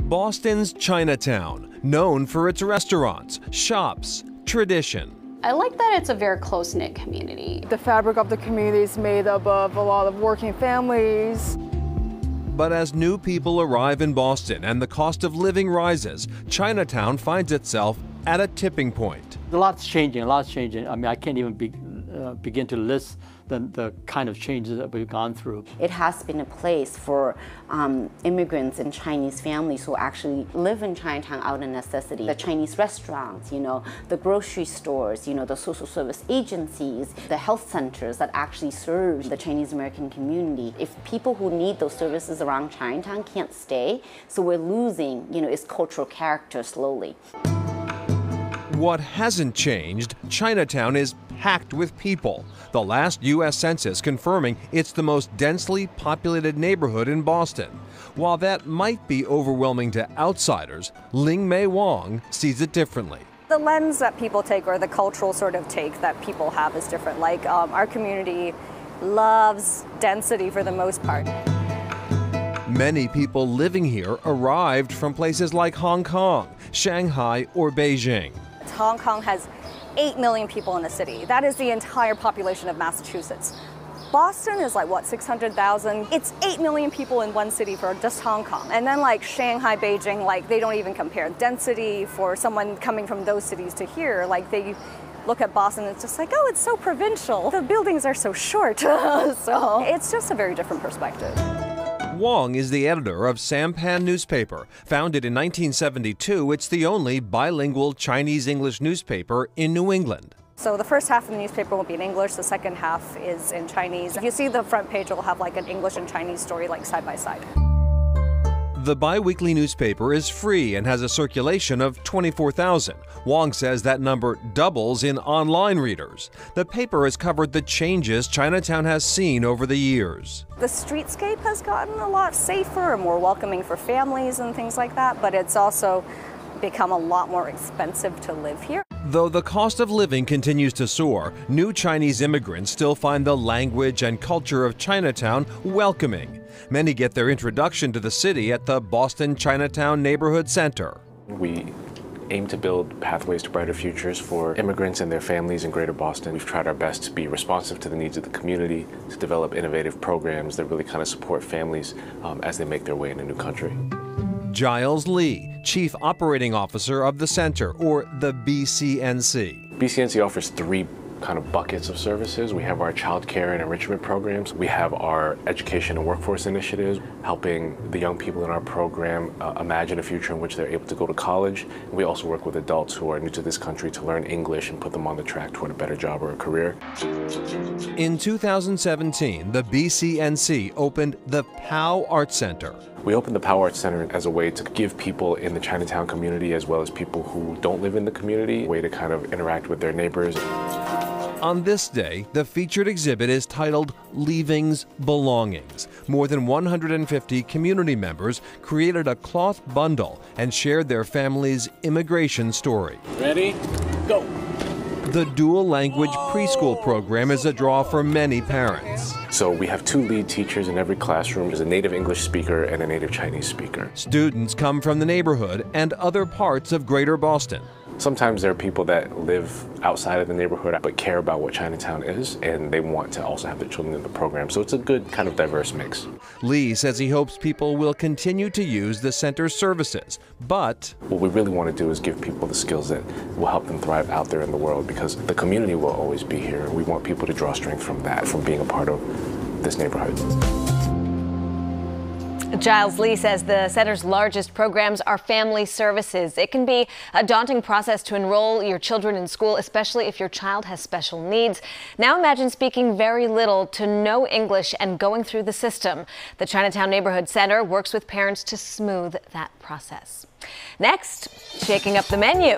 Boston's Chinatown, known for its restaurants, shops, tradition. I like that it's a very close-knit community. The fabric of the community is made up of a lot of working families. But as new people arrive in Boston and the cost of living rises, Chinatown finds itself at a tipping point. A lot's changing, I mean, I can't even begin to list the kind of changes that we've gone through. It has been a place for immigrants and Chinese families who actually live in Chinatown out of necessity. The Chinese restaurants, the grocery stores, the social service agencies, the health centers that actually serve the Chinese American community. If people who need those services around Chinatown can't stay, so we're losing, its cultural character slowly. What hasn't changed, Chinatown is packed with people. The last U.S. Census confirming it's the most densely populated neighborhood in Boston. While that might be overwhelming to outsiders, Ling-Mei Wong sees it differently. The lens that people take, or the cultural sort of take that people have, is different. Like our community loves density for the most part. Many people living here arrived from places like Hong Kong, Shanghai, or Beijing. Hong Kong has 8 million people in the city. That is the entire population of Massachusetts. Boston is like, what, 600,000? It's 8 million people in one city for just Hong Kong. And then like Shanghai, Beijing, like they don't even compare. Density for someone coming from those cities to here, like they look at Boston, it's just like, oh, it's so provincial. The buildings are so short. So it's just a very different perspective. Wong is the editor of Sampan newspaper. Founded in 1972, it's the only bilingual Chinese-English newspaper in New England. So the first half of the newspaper will be in English, the second half is in Chinese. If you see the front page, it will have like an English and Chinese story like side by side. The bi-weekly newspaper is free and has a circulation of 24,000. Wong says that number doubles in online readers. The paper has covered the changes Chinatown has seen over the years. The streetscape has gotten a lot safer and more welcoming for families and things like that, but it's also become a lot more expensive to live here. Though the cost of living continues to soar, new Chinese immigrants still find the language and culture of Chinatown welcoming. Many get their introduction to the city at the Boston Chinatown Neighborhood Center. We aim to build pathways to brighter futures for immigrants and their families in Greater Boston. We've tried our best to be responsive to the needs of the community, to develop innovative programs that really kind of support families as they make their way in a new country. Giles Lee, Chief Operating Officer of the Center, or the BCNC. BCNC offers 3 kind of buckets of services. We have our child care and enrichment programs. We have our education and workforce initiatives, helping the young people in our program imagine a future in which they're able to go to college. We also work with adults who are new to this country to learn English and put them on the track toward a better job or a career. In 2017, the BCNC opened the POW Art Center. We opened the POW Arts Center as a way to give people in the Chinatown community, as well as people who don't live in the community, a way to kind of interact with their neighbors. On this day, the featured exhibit is titled Leavings, Belongings. More than 150 community members created a cloth bundle and shared their family's immigration story. Ready? Go! The dual language preschool program is a draw for many parents. So we have 2 lead teachers in every classroom. There's a native English speaker and a native Chinese speaker. Students come from the neighborhood and other parts of Greater Boston. Sometimes there are people that live outside of the neighborhood but care about what Chinatown is, and they want to also have their children in the program. So it's a good kind of diverse mix. Lee says he hopes people will continue to use the center's services, but what we really want to do is give people the skills that will help them thrive out there in the world, because the community will always be here. We want people to draw strength from that, from being a part of this neighborhood. Giles Lee says the center's largest programs are family services. It can be a daunting process to enroll your children in school, especially if your child has special needs. Now imagine speaking very little to no English and going through the system. The Chinatown Neighborhood Center works with parents to smooth that process. Next, shaking up the menu.